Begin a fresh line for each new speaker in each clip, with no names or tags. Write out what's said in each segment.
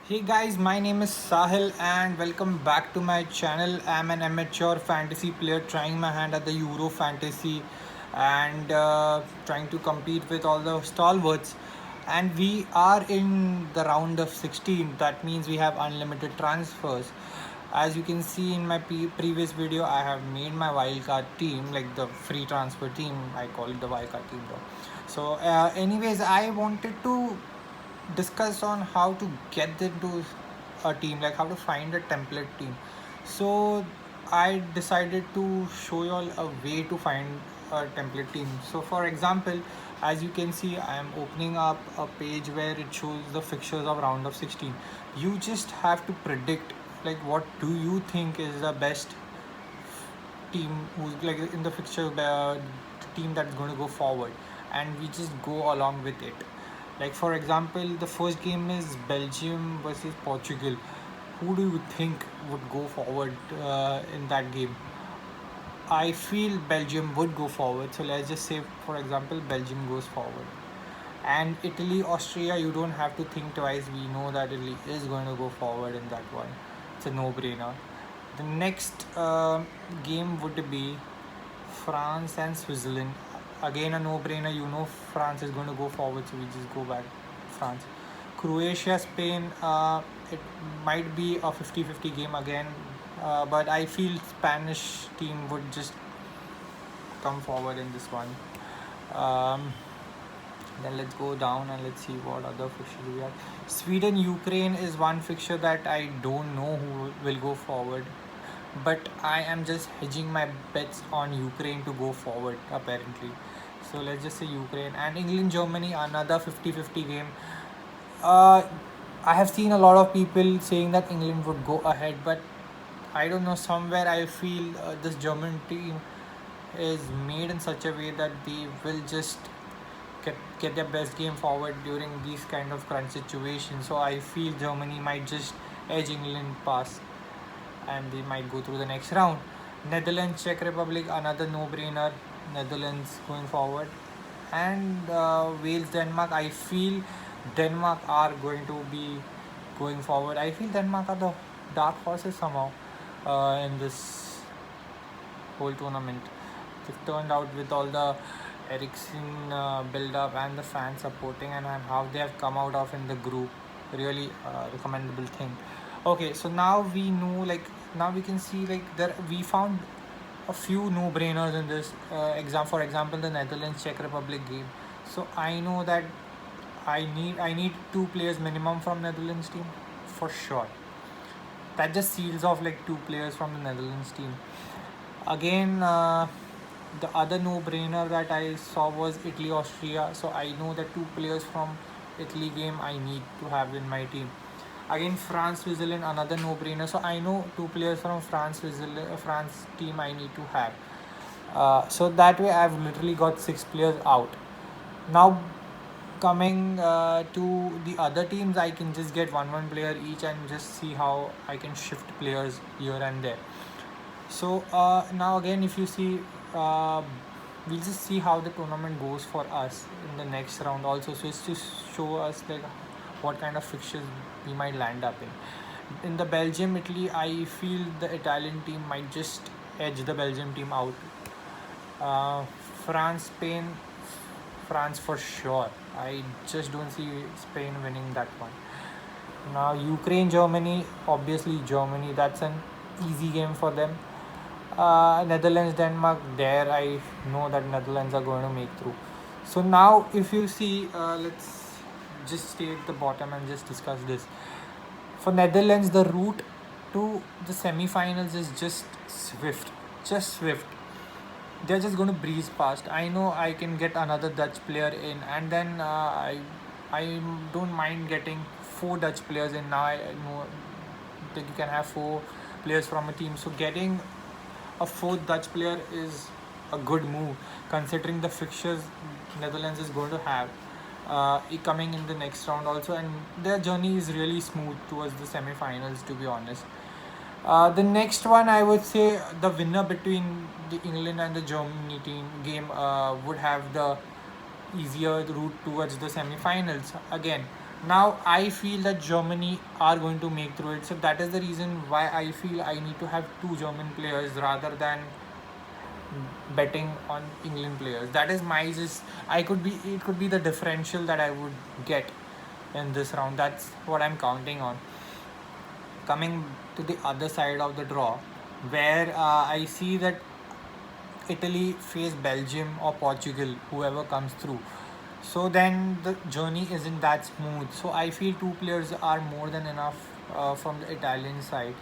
Hey guys, my name is Sahil and welcome back to my channel. I'm an amateur fantasy player trying my hand at the Euro fantasy and trying to compete with all the stalwarts. And we are in the round of 16. That means we have unlimited transfers. As you can see in my previous video, I have made my wildcard team, like the free transfer team. I call it the wildcard team though. So, anyways, I wanted to discuss on how to get into a team, like how to find a template team. So I decided to show you all a way to find a template team. So for example, as you can see, I am opening up a page where it shows the fixtures of round of 16. You just have to predict, like, what do you think is the best team who's like in the fixture, team that's going to go forward, and we just go along with it. Like for example, the first game is Belgium versus Portugal. Who do you think would go forward in that game? I feel Belgium would go forward. So let's just say, for example, Belgium goes forward. And Italy, Austria, you don't have to think twice. We know that Italy is going to go forward in that one. It's a no-brainer. The next game would be France and Switzerland. Again, a no-brainer. You know France is going to go forward, so we just go back France. Croatia, Spain. It might be a 50-50 game again, but I feel Spanish team would just come forward in this one. Um, then let's go down and let's see what other fixtures we have. Sweden Ukraine is one fixture that I don't know who will go forward, but I am just hedging my bets on Ukraine to go forward apparently. So let's just say Ukraine and England Germany, another 50-50 game. Uh, I have seen a lot of people saying that England would go ahead, but I don't know. Somewhere I feel this German team is made in such a way that they will just get their best game forward during these kind of crunch situations. So I feel Germany might just edge England past and they might go through the next round. Netherlands, Czech Republic, another no-brainer. Netherlands going forward, and Wales, Denmark. I feel Denmark are going to be going forward. I feel Denmark are the dark horses somehow in this whole tournament. They've turned out with all the Ericsson build up and the fans supporting and how they have come out of in the group. Really recommendable thing. Okay, so now we know, like, now we can see, like, there we found a few no-brainers in this for example, the Netherlands Czech Republic game. So I know that I need two players minimum from Netherlands team for sure. That just seals off like two players from the Netherlands team. Again, the other no-brainer that I saw was Italy Austria. So I know that two players from Italy game I need to have in my team. Again, France Switzerland, another no-brainer. So I know two players from France Switzerland France team I need to have. So that way I've literally got six players out. Now coming to the other teams, I can just get one player each and just see how I can shift players here and there. So now again, if you see, uh, we'll just see how the tournament goes for us in the next round also. So it's to show us like what kind of fixtures we might land up in. In the Belgium Italy, I feel the Italian team might just edge the Belgium team out. uh, France Spain, France for sure. I just don't see Spain winning that one. Now Ukraine Germany, obviously Germany, that's an easy game for them. Netherlands Denmark, there I know that Netherlands are going to make through. So now if you see, let's just stay at the bottom and just discuss this. For Netherlands, the route to the semi-finals is just swift. They're just going to breeze past. I know I can get another Dutch player in, and then I don't mind getting four Dutch players in. Now I know that you can have four players from a team. So getting a fourth Dutch player is a good move considering the fixtures Netherlands is going to have coming in the next round also, and their journey is really smooth towards the semi-finals, to be honest. The next one, I would say, the winner between the England and the Germany team game would have the easier route towards the semi-finals. Again, Now I feel that Germany are going to make through it. So that is the reason why I feel I need to have two German players rather than betting on England players. That is my just I could be it could be the differential that I would get in this round. That's what I'm counting on. Coming to the other side of the draw, where I see that Italy face Belgium or Portugal, whoever comes through. So then the journey isn't that smooth. So I feel two players are more than enough from the Italian side.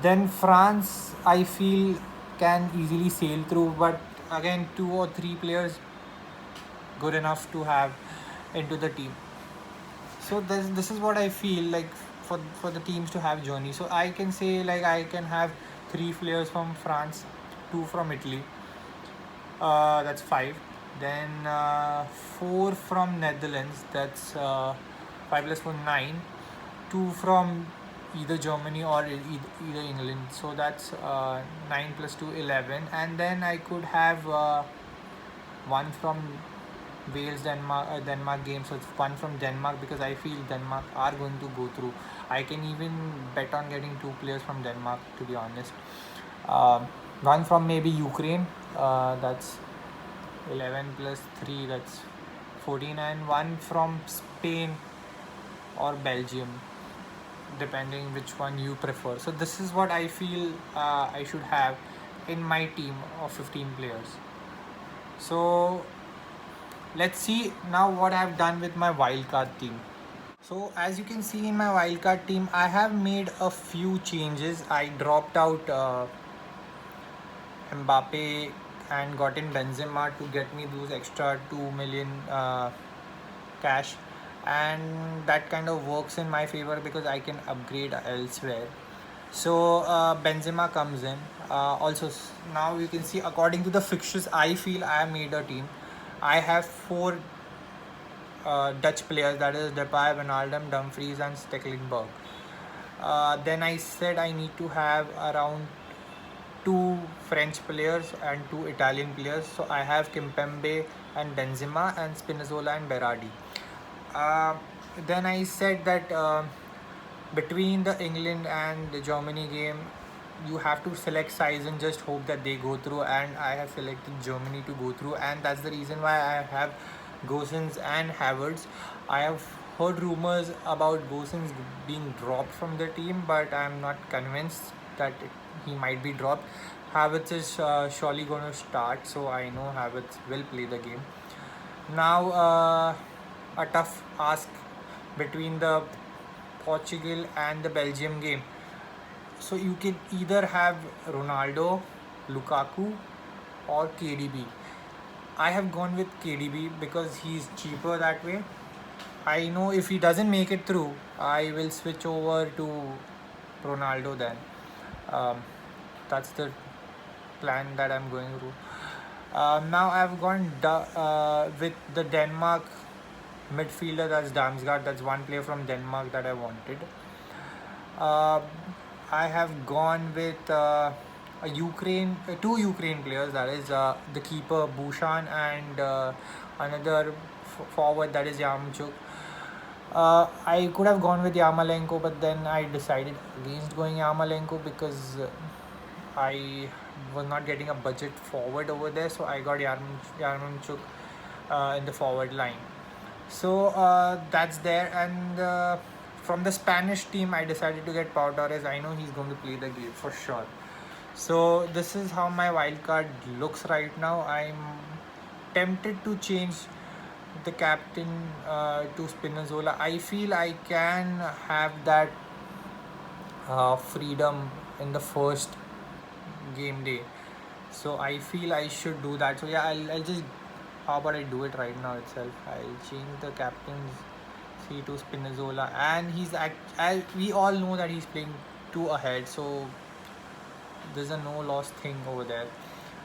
Then France, I feel, can easily sail through, but again, two or three players good enough to have into the team. So this is what I feel like for the teams to have journey. So I can say like I can have three players from France, two from Italy. That's five. Then four from Netherlands. That's five plus four, nine. Two from either Germany or either England. So that's nine plus two, 11. And then I could have one from Wales, Denmark game. So it's one from Denmark because I feel Denmark are going to go through. I can even bet on getting two players from Denmark, to be honest. One from maybe Ukraine. That's 11 plus 3, that's 14, and one from Spain or Belgium, depending which one you prefer. So this is what I feel I should have in my team of 15 players. So let's see now what I've done with my wildcard team. So as you can see in my wildcard team, I have made a few changes. I dropped out Mbappe and got in Benzema to get me those extra 2 million cash, and that kind of works in my favor because I can upgrade elsewhere. So Benzema comes in. Also, now you can see according to the fixtures, I feel I have made a team. I have four Dutch players, that is Depay, Wijnaldum, Dumfries, and Stekelenburg. Then I said I need to have around two French players and two Italian players. So I have Kimpembe and Benzema and Spinazzola and Berardi. Uh, then I said that between the England and the Germany game, you have to select sides and just hope that they go through. And I have selected Germany to go through, and that's the reason why I have Gosens and Havertz. I have heard rumors about Gosens being dropped from the team, but I'm not convinced that he might be dropped. Havertz is surely going to start, so I know Havertz will play the game. Now, a tough ask between the Portugal and the Belgium game. So you can either have Ronaldo, Lukaku, or KDB. I have gone with KDB because he's cheaper that way. I know if he doesn't make it through, I will switch over to Ronaldo then. Um, that's the plan that I'm going through. Now I've gone with the Denmark midfielder, that's Damsgaard. That's one player from Denmark that I wanted. Uh, I have gone with two Ukraine players. That is the keeper Bushan and another forward, that is Yaremchuk. I could have gone with Yarmolenko, but then I decided against going Yarmolenko because I was not getting a budget forward over there, so I got Yaremchuk in the forward line. So that's there, and from the Spanish team, I decided to get Pau Torres. I know he's going to play the game for sure. So this is how my wild card looks right now. I'm tempted to change the captain to Spinazzola. I feel I can have that freedom in the first game day. So I feel I should do that. So yeah, I'll just, how about I do it right now itself. I'll change the captain's C to Spinazzola, and we all know that he's playing two ahead, so there's a no loss thing over there,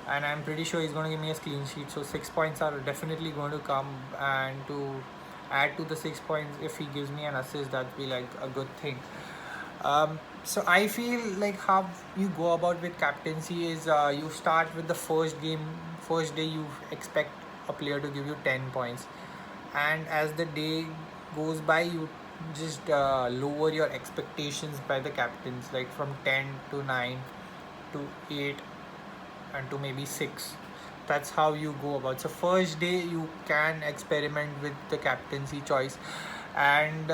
and I'm pretty sure he's going to give me a clean sheet. So 6 points are definitely going to come, and to add to the 6 points, if he gives me an assist, that'd be like a good thing. So I feel like how you go about with captaincy is you start with the first day you expect a player to give you 10 points, and as the day goes by, you just lower your expectations by the captains, like from 10 to 9 to 8 and to maybe 6. That's how you go about. So first day you can experiment with the captaincy choice. And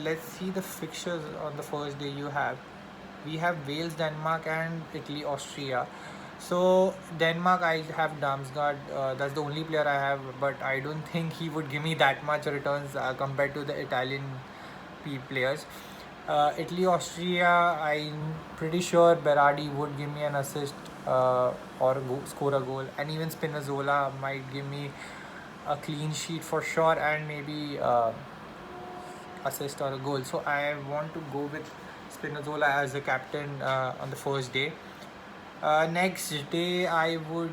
let's see the fixtures on the first day. We have Wales, Denmark, and Italy, Austria. So Denmark, I have Damsgaard. That's the only player I have, but I don't think he would give me that much returns compared to the Italian players. Italy, Austria, I'm pretty sure Berardi would give me an assist or score a goal, and even Spinazzola might give me a clean sheet for sure, and maybe assist or a goal. So I want to go with Spinazzola as a captain on the first day. Next day I would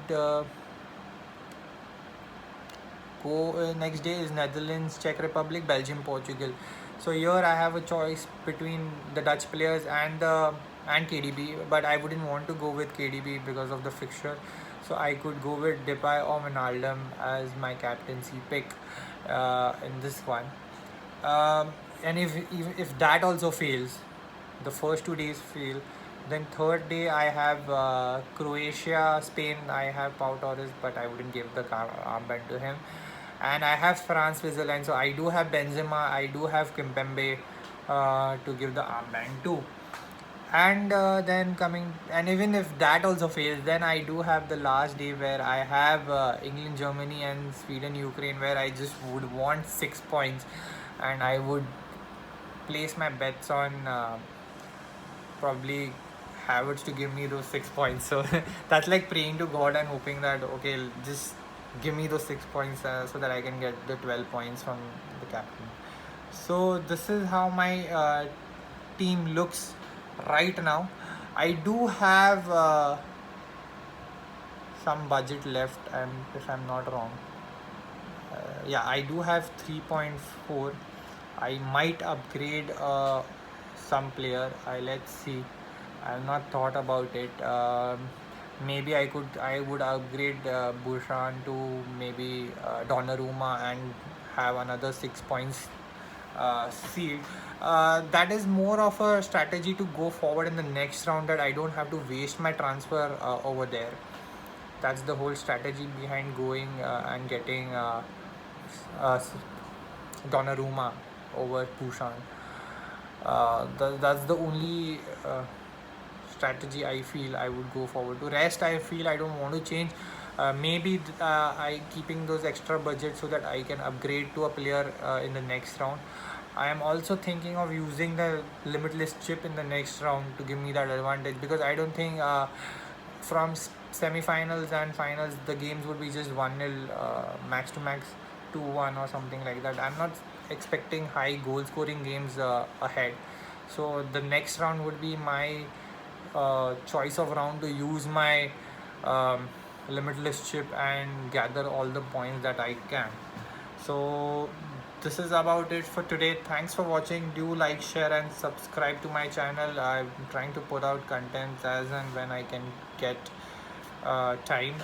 next day is Netherlands, Czech Republic, Belgium, Portugal. So here I have a choice between the Dutch players and KDB, but I wouldn't want to go with KDB because of the fixture. So I could go with Depay or Wijnaldum as my captaincy pick in this one. And if that also fails, the first 2 days fail, then third day I have Croatia, Spain. I have Pau Torres, but I wouldn't give the armband to him. And I have France, Switzerland. So I do have Benzema, I do have Kimpembe to give the armband to. And then coming, and even if that also fails, then I do have the last day where I have England, Germany, and Sweden, Ukraine, where I just would want 6 points, and I would place my bets on probably Havertz to give me those 6 points. So that's like praying to God and hoping that, okay, just give me those 6 points so that I can get the 12 points from the captain. So this is how my team looks right now. I do have some budget left, and if I'm not wrong, yeah, I do have 3.4. I might upgrade some player. Let's see. I've not thought about it. Maybe I would upgrade Bushan to maybe Donnarumma and have another 6 points sealed. That is more of a strategy to go forward in the next round, that I don't have to waste my transfer over there. That's the whole strategy behind going and getting Donnarumma over Bushan. That's the only strategy I feel I would go forward to. Rest I feel I don't want to change. Maybe I keeping those extra budget so that I can upgrade to a player in the next round. I am also thinking of using the limitless chip in the next round to give me that advantage, because I don't think from semi-finals and finals the games would be just 1-0 max to max 2-1 or something like that. I'm not expecting high goal scoring games ahead. So the next round would be my choice of round to use my limitless chip and gather all the points that I can. So this is about it for today. Thanks for watching. Do like, share, and subscribe to my channel. I'm trying to put out content as and when I can get time.